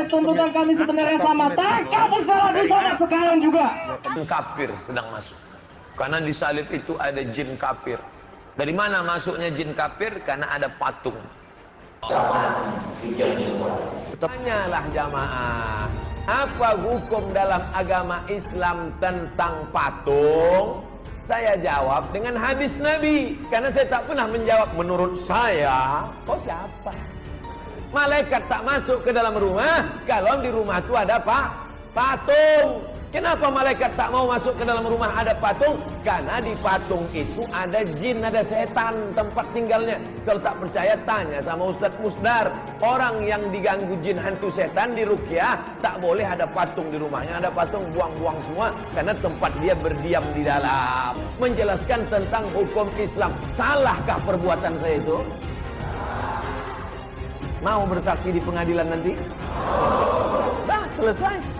tuntutan kami sebenarnya sama. Tangkap Ustaz Abdul Somad sekarang juga. Kafir sedang masuk. Karena di salib itu ada jin kafir. Dari mana masuknya jin kafir? Karena ada patung. Tanyalah jamaah, apa hukum dalam agama Islam tentang patung? Saya jawab dengan hadis Nabi. Karena saya tak pernah menjawab menurut saya. Oh siapa? Malaikat tak masuk ke dalam rumah kalau di rumah itu ada patung. Kenapa malaikat tak mau masuk ke dalam rumah ada patung? Karena di patung itu ada jin, ada setan tempat tinggalnya. Kalau tak percaya tanya sama Ustadz Musdar. Orang yang diganggu jin hantu setan di ruqyah tak boleh ada patung di rumahnya. Ada patung, buang-buang semua. Karena tempat dia berdiam di dalam. Menjelaskan tentang hukum Islam. Salahkah perbuatan saya itu? Mau bersaksi di pengadilan nanti? Dah selesai.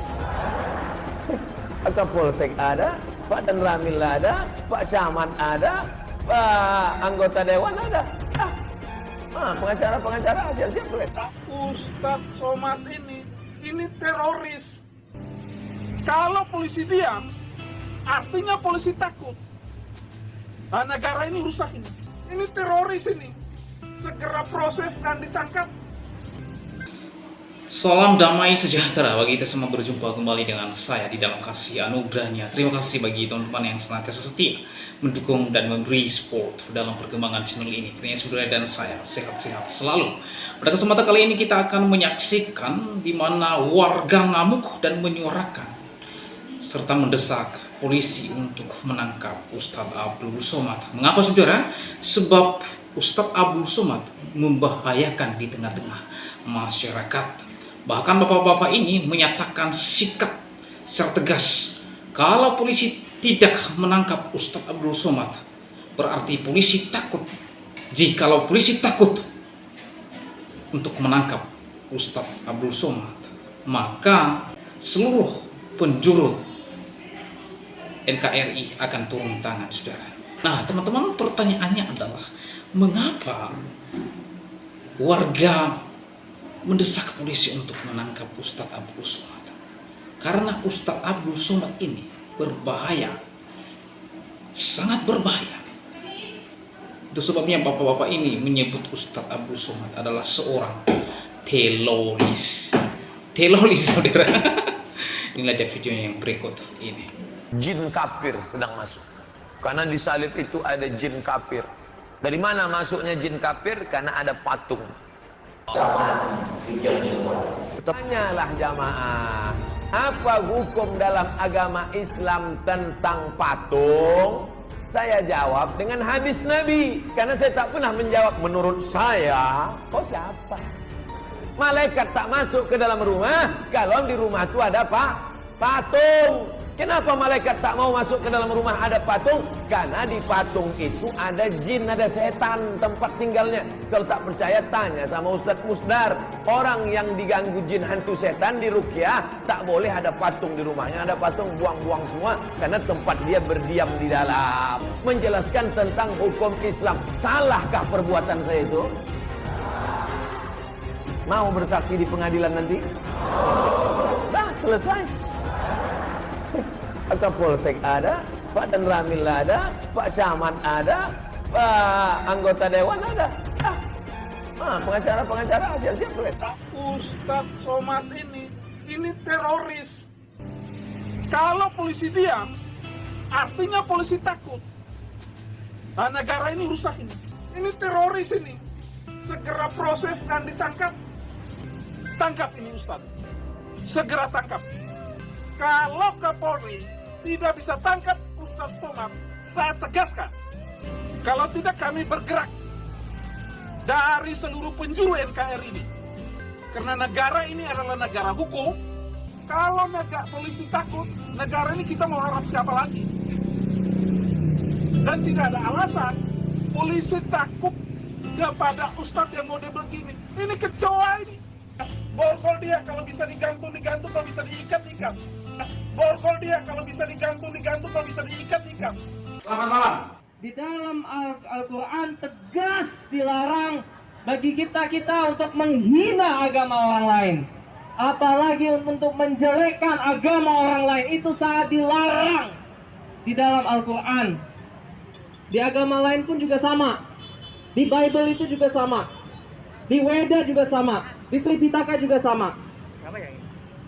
Pak Polsek ada, Pak Dan Ramil ada, Pak Camat ada, Pak anggota Dewan ada. Pengacara siap-siap boleh. Ustadz Somad ini teroris. Kalau polisi diam, artinya polisi takut. Nah, negara ini rusak ini. Ini teroris ini. Segera proses dan ditangkap. Salam damai sejahtera bagi kita semua, berjumpa kembali dengan saya di dalam kasih anugerahnya. Terima kasih bagi teman-teman yang senantiasa setia mendukung dan memberi support dalam perkembangan channel ini. Kiranya saudara dan saya sehat-sehat selalu. Pada kesempatan kali ini kita akan menyaksikan di mana warga ngamuk dan menyuarakan serta mendesak polisi untuk menangkap Ustadz Abdul Somad. Mengapa saudara? Sebab Ustadz Abdul Somad membahayakan di tengah-tengah masyarakat. Bahkan bapak-bapak ini menyatakan sikap secara tegas. Kalau polisi tidak menangkap Ustadz Abdul Somad, berarti polisi takut. Jikalau polisi takut untuk menangkap Ustadz Abdul Somad, maka seluruh penjuru NKRI akan turun tangan, saudara. Nah, teman-teman, pertanyaannya adalah mengapa warga mendesak polisi untuk menangkap Ustadz Abdul Somad? Karena Ustadz Abdul Somad ini berbahaya, sangat berbahaya. Itu sebabnya bapak-bapak ini menyebut Ustadz Abdul Somad adalah seorang teroris. Teroris, saudara. Inilah dia videonya yang berikut ini. Jin kafir sedang masuk. Karena di salib itu ada jin kafir. Dari mana masuknya jin kafir? Karena ada patung. Tanyalah jamaah, apa hukum dalam agama Islam tentang patung? Saya jawab dengan hadis Nabi. Karena saya tak pernah menjawab menurut saya. Oh siapa? Malaikat tak masuk ke dalam rumah kalau di rumah itu ada patung. Kenapa malaikat tak mau masuk ke dalam rumah ada patung? Karena di patung itu ada jin, ada setan tempat tinggalnya. Kalau tak percaya tanya sama Ustadz Musdar. Orang yang diganggu jin hantu setan di ruqyah tak boleh ada patung di rumahnya. Ada patung, buang-buang semua. Karena tempat dia berdiam di dalam. Menjelaskan tentang hukum Islam. Salahkah perbuatan saya itu? Mau bersaksi di pengadilan nanti? Dah selesai. Pak Polsek ada, Pak Dan Ramil ada, Pak Camat ada, Pak anggota Dewan ada. Pengacara siap-siap boleh. Ustadz Somad ini teroris. Kalau polisi diam, artinya polisi takut. Nah, negara ini rusak ini. Ini teroris ini. Segera proses dan ditangkap. Tangkap ini Ustadz. Segera tangkap. Kalau Kapolri tidak bisa tangkap Ustadz Somad, saya tegaskan. Kalau tidak, kami bergerak dari seluruh penjuru NKRI ini. Karena negara ini adalah negara hukum. Kalau polisi takut, negara ini kita mau harap siapa lagi? Dan tidak ada alasan polisi takut kepada Ustadz yang model begini. Ini kecoa ini. Borgol dia kalau bisa digantung, kalau bisa diikat. Borgol dia kalau bisa digantung, kalau bisa diikat. Selamat malam. Di dalam Al-Quran tegas dilarang bagi kita untuk menghina agama orang lain. apalagi untuk menjelekkan agama orang lain, itu sangat dilarang di dalam Al-Quran. Di agama lain pun juga sama. Di Bible itu juga sama. Di Weda juga sama. Di Tripitaka juga sama.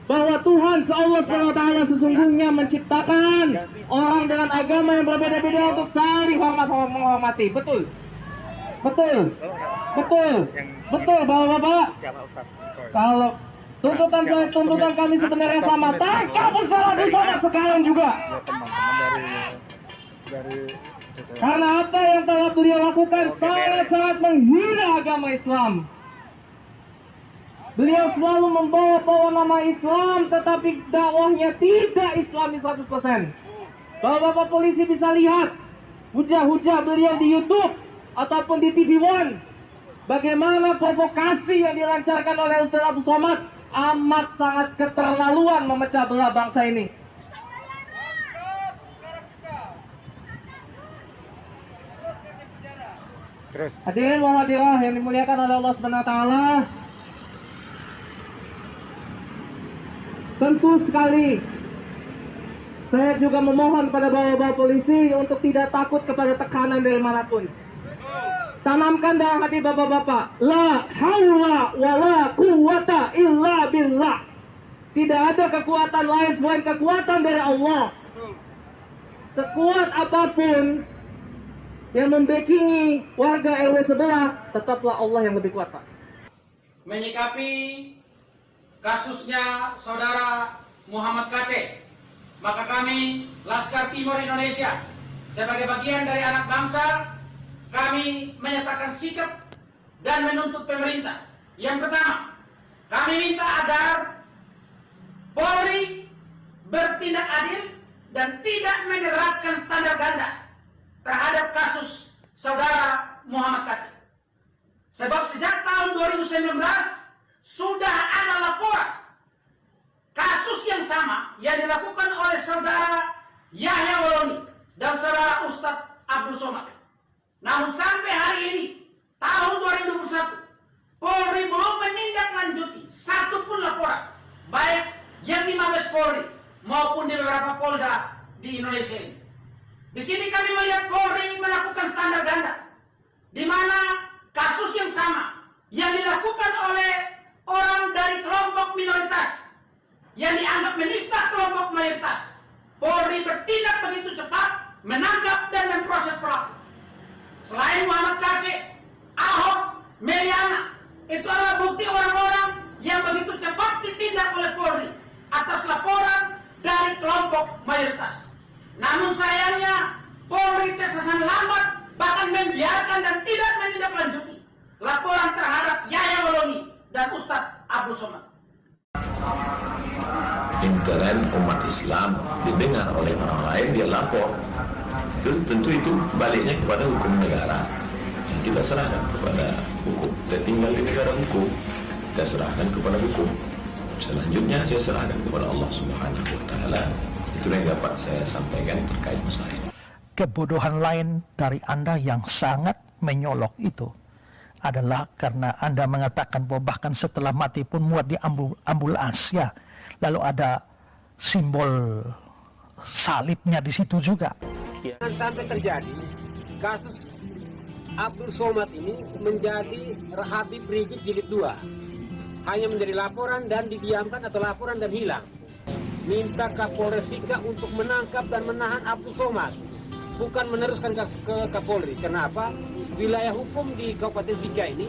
Bahwa Tuhan Allah SWT sesungguhnya menciptakan orang dengan agama yang berbeda-beda untuk saling menghormati. Betul. Betul. Betul. Betul, Bapak-bapak. Kalau tuntutan kami sebenarnya sama, tangkap Ustaz Abdul Somad sekarang juga. Karena apa yang telah beliau lakukan sangat-sangat menghina agama Islam. Beliau selalu membawa nama Islam, tetapi dakwahnya tidak Islami 100%. Bapak-bapak polisi bisa lihat hujah-hujah beliau di YouTube ataupun di TV One. Bagaimana provokasi yang dilancarkan oleh Ustaz Abdul Somad amat sangat keterlaluan memecah belah bangsa ini. Hadirin wa hadirat yang dimuliakan oleh Allah Subhanahu wa taala. Tentu sekali saya juga memohon pada bapak-bapak polisi untuk tidak takut kepada tekanan dari manapun. Tanamkan dalam hati bapak-bapak, la haula wala quwwata illa billah. Tidak ada kekuatan lain selain kekuatan dari Allah. Sekuat apapun yang membackingi warga RW sebelah, tetaplah Allah yang lebih kuat, Pak. Menyikapi kasusnya saudara Muhammad KC, maka kami Laskar Timur Indonesia sebagai bagian dari anak bangsa, kami menyatakan sikap dan menuntut pemerintah. Yang pertama, kami minta agar Polri bertindak adil dan tidak menerapkan standar ganda terhadap kasus saudara Muhammad KC. Sebab sejak tahun 2019 sudah ada laporan kasus yang sama yang dilakukan oleh saudara Yahya Waloni dan saudara Ustadz Abdul Somad. Namun sampai hari ini, tahun 2021, Polri belum menindaklanjuti satupun laporan, baik yang di Mabes Polri maupun di beberapa Polda di Indonesia ini. Di sini kami melihat Polri melakukan standar ganda, di mana kasus yang sama yang dilakukan oleh orang dari kelompok minoritas yang dianggap menista kelompok mayoritas, Polri bertindak begitu cepat menangkap dan memproses pelaku. Selain Muhammad KC, Ahok, Meliana, itu adalah bukti orang-orang yang begitu cepat ditindak oleh Polri atas laporan dari kelompok mayoritas. Namun sayangnya Polri terkesan lambat, bahkan membiarkan dan tidak menindaklanjuti laporan terhadap Yahya Waloni dan Ustadz Abdul Somad. Intern umat Islam didengar oleh orang lain, dia lapor. Tentu itu baliknya kepada hukum negara. Kita serahkan kepada hukum. Kita tinggal di negara hukum. Kita serahkan kepada hukum. Selanjutnya saya serahkan kepada Allah Subhanahu wa taala. Itu yang dapat saya sampaikan terkait masalah ini. Kebodohan lain dari Anda yang sangat menyolok itu adalah karena Anda mengatakan bahwa bahkan setelah mati pun muat di ambulans ya. Lalu ada simbol salibnya di situ juga. Jangan sampai terjadi kasus Abdul Somad ini menjadi Habib Rizik jilid 2. Hanya menjadi laporan dan didiamkan atau laporan dan hilang. Minta Kapolres Sika untuk menangkap dan menahan Abdul Somad. Bukan meneruskan ke Kapolri. Kenapa? Wilayah hukum di Kabupaten Sika ini,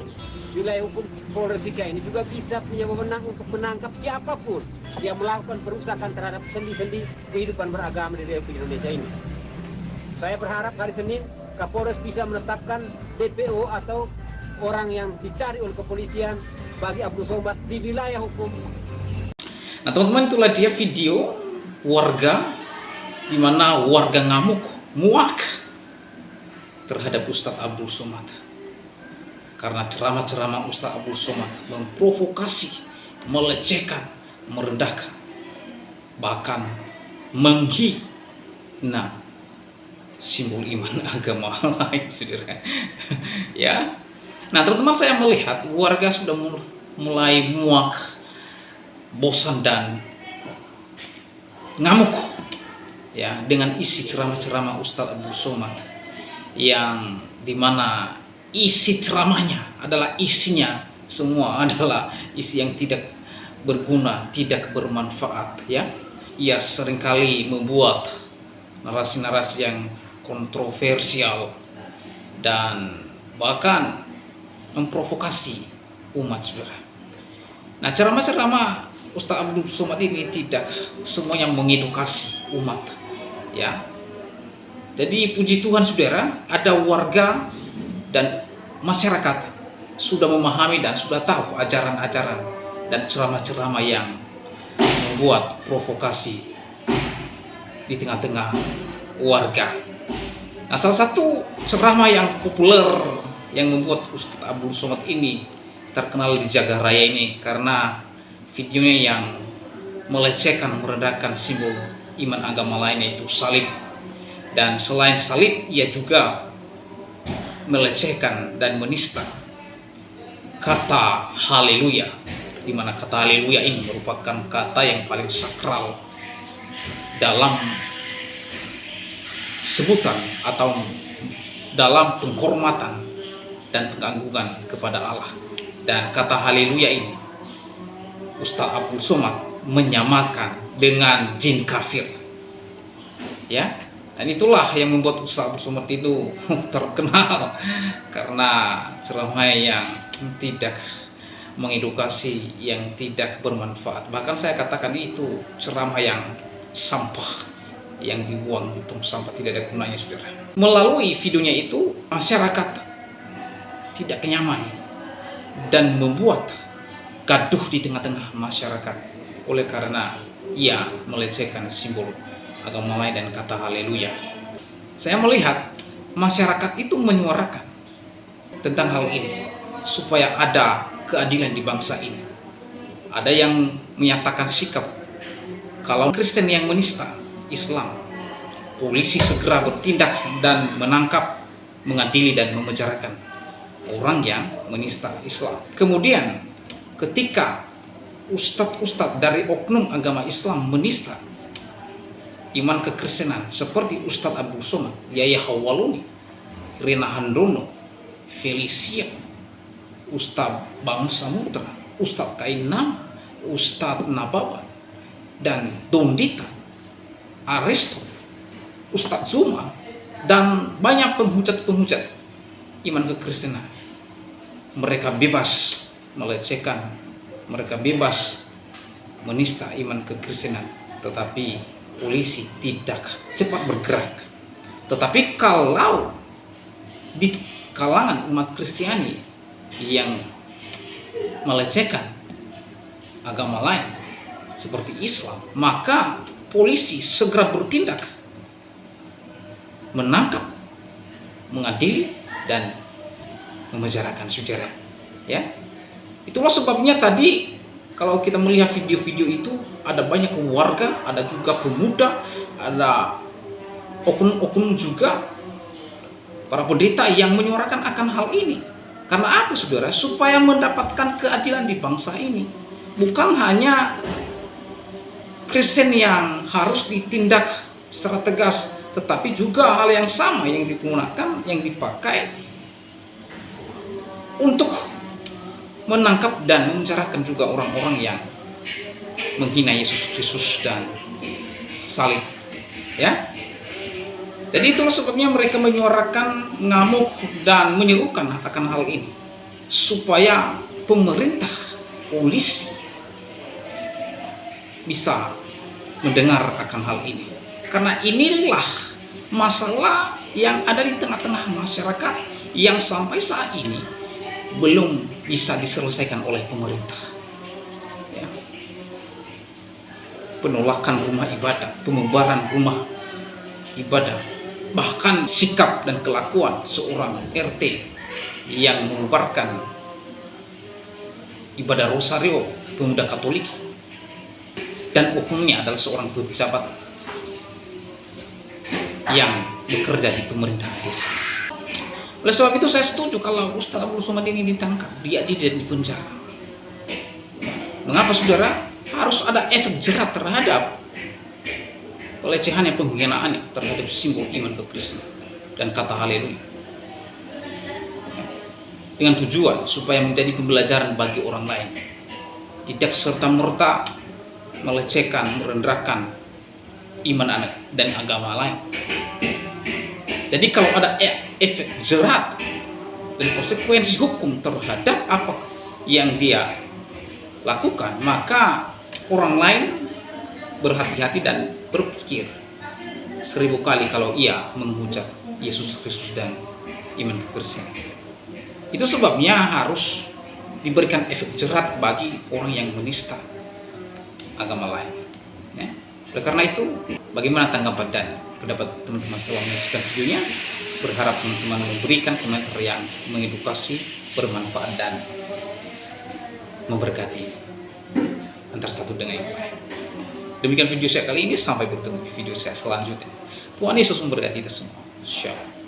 wilayah hukum Polres Sika ini juga bisa punya wewenang untuk menangkap siapapun yang melakukan perusakan terhadap sendi-sendi kehidupan beragama di Republik Indonesia ini. Saya berharap hari Senin Kapolres bisa menetapkan DPO atau orang yang dicari oleh kepolisian bagi Abdul Somad di wilayah hukum. Nah teman-teman, itulah dia video warga di mana warga ngamuk, muak terhadap Ustadz Abdul Somad karena ceramah-ceramah Ustadz Abdul Somad memprovokasi, melecehkan, merendahkan, bahkan menghina simbol iman agama lain, saudara. Ya, nah teman-teman, saya melihat warga sudah mulai muak bosan dan ngamuk ya dengan isi ceramah-ceramah Ustadz Abdul Somad, yang dimana isi ceramahnya adalah isinya semua adalah isi yang tidak berguna, tidak bermanfaat ya. Ia seringkali membuat narasi-narasi yang kontroversial dan bahkan memprovokasi umat, saudara. Nah, ceramah-ceramah Ustadz Abdul Somad ini tidak semuanya mengedukasi umat ya. Jadi puji Tuhan, saudara, ada warga dan masyarakat sudah memahami dan sudah tahu ajaran-ajaran dan ceramah-ceramah yang membuat provokasi di tengah-tengah warga. Nah, salah satu ceramah yang populer yang membuat Ustadz Abdul Somad ini terkenal di jagat raya ini karena videonya yang melecehkan, merendahkan simbol iman agama lain, yaitu salib. Dan selain salib, ia juga melecehkan dan menista kata haleluya, di mana kata haleluya ini merupakan kata yang paling sakral dalam sebutan atau dalam penghormatan dan pengagungan kepada Allah. Dan kata haleluya ini Ustadz Abdul Somad menyamakan dengan jin kafir ya. Dan itulah yang membuat Ustadz Abdul Somad itu terkenal karena ceramah yang tidak mengedukasi, yang tidak bermanfaat. Bahkan saya katakan itu ceramah yang sampah, yang dibuang di tong sampah, tidak ada gunanya, saudara. Melalui videonya itu masyarakat tidak nyaman dan membuat gaduh di tengah-tengah masyarakat oleh karena ia melecehkan simbol agama lain dan kata haleluya. Saya melihat masyarakat itu menyuarakan tentang hal ini supaya ada keadilan di bangsa ini. Ada yang menyatakan sikap kalau Kristen yang menista Islam, polisi segera bertindak dan menangkap, mengadili dan memenjarakan orang yang menista Islam. Kemudian ketika ustadz-ustadz dari oknum agama Islam menista iman kekristenan seperti Ustadz Abdul Somad, Yaya Hawaluni, Rina Handono, Felicia, Ustadz Bang Samutra, Ustadz Kainam, Ustadz Nabawan, dan Dondita, Aristo, Ustadz Zuma, dan banyak penghujat-penghujat iman kekristenan. Mereka bebas melecehkan, mereka bebas menista iman kekristenan, tetapi polisi tidak cepat bergerak. Tetapi kalau di kalangan umat Kristiani yang melecehkan agama lain seperti Islam, maka polisi segera bertindak, menangkap, mengadili dan memenjarakan, saudara. Ya, itulah sebabnya tadi kalau kita melihat video-video itu ada banyak warga, ada juga pemuda, ada oknum-oknum juga para pendeta yang menyuarakan akan hal ini. Karena apa, saudara? Supaya mendapatkan keadilan di bangsa ini. Bukan hanya Kristen yang harus ditindak secara tegas, tetapi juga hal yang sama yang digunakan, yang dipakai untuk menangkap dan memenjarakan juga orang-orang yang menghina Yesus Kristus dan salib. Ya. Jadi itulah sebabnya mereka menyuarakan, ngamuk dan menyerukan akan hal ini supaya pemerintah, polisi bisa mendengar akan hal ini. Karena inilah masalah yang ada di tengah-tengah masyarakat yang sampai saat ini belum bisa diselesaikan oleh pemerintah. Ya. Penolakan rumah ibadah, pembubaran rumah ibadah, bahkan sikap dan kelakuan seorang RT yang mengubarkan ibadah rosario pemuda Katolik dan hukumnya adalah seorang pejabat yang bekerja di pemerintahan desa. Oleh sebab itu saya setuju kalau Ustadz Abdul Somad ini ditangkap, diadili dan dipenjara. Mengapa, saudara? harus ada efek jerat terhadap pelecehan yang penghinaannya terhadap simbol iman kekristenan dan kata haleluya, dengan tujuan supaya menjadi pembelajaran bagi orang lain, tidak serta-merta melecehkan, merendahkan iman anak dan agama lain. Jadi kalau ada efek jerat dan konsekuensi hukum terhadap apa yang dia lakukan, maka orang lain berhati-hati dan berpikir 1000 kali kalau ia menghujat Yesus Kristus dan iman kekristenan. Itu sebabnya harus diberikan efek jerat bagi orang yang menista agama lain. Ya. Oleh karena itu, bagaimana tanggapan dan pendapat teman-teman setelah menyaksikan videonya? Berharap teman-teman memberikan komentar yang mengedukasi, bermanfaat, dan memberkati antara satu dengan yang lain. Demikian video saya kali ini, sampai bertemu di video saya selanjutnya. Tuhan Yesus memberkati kita semua. Shalom.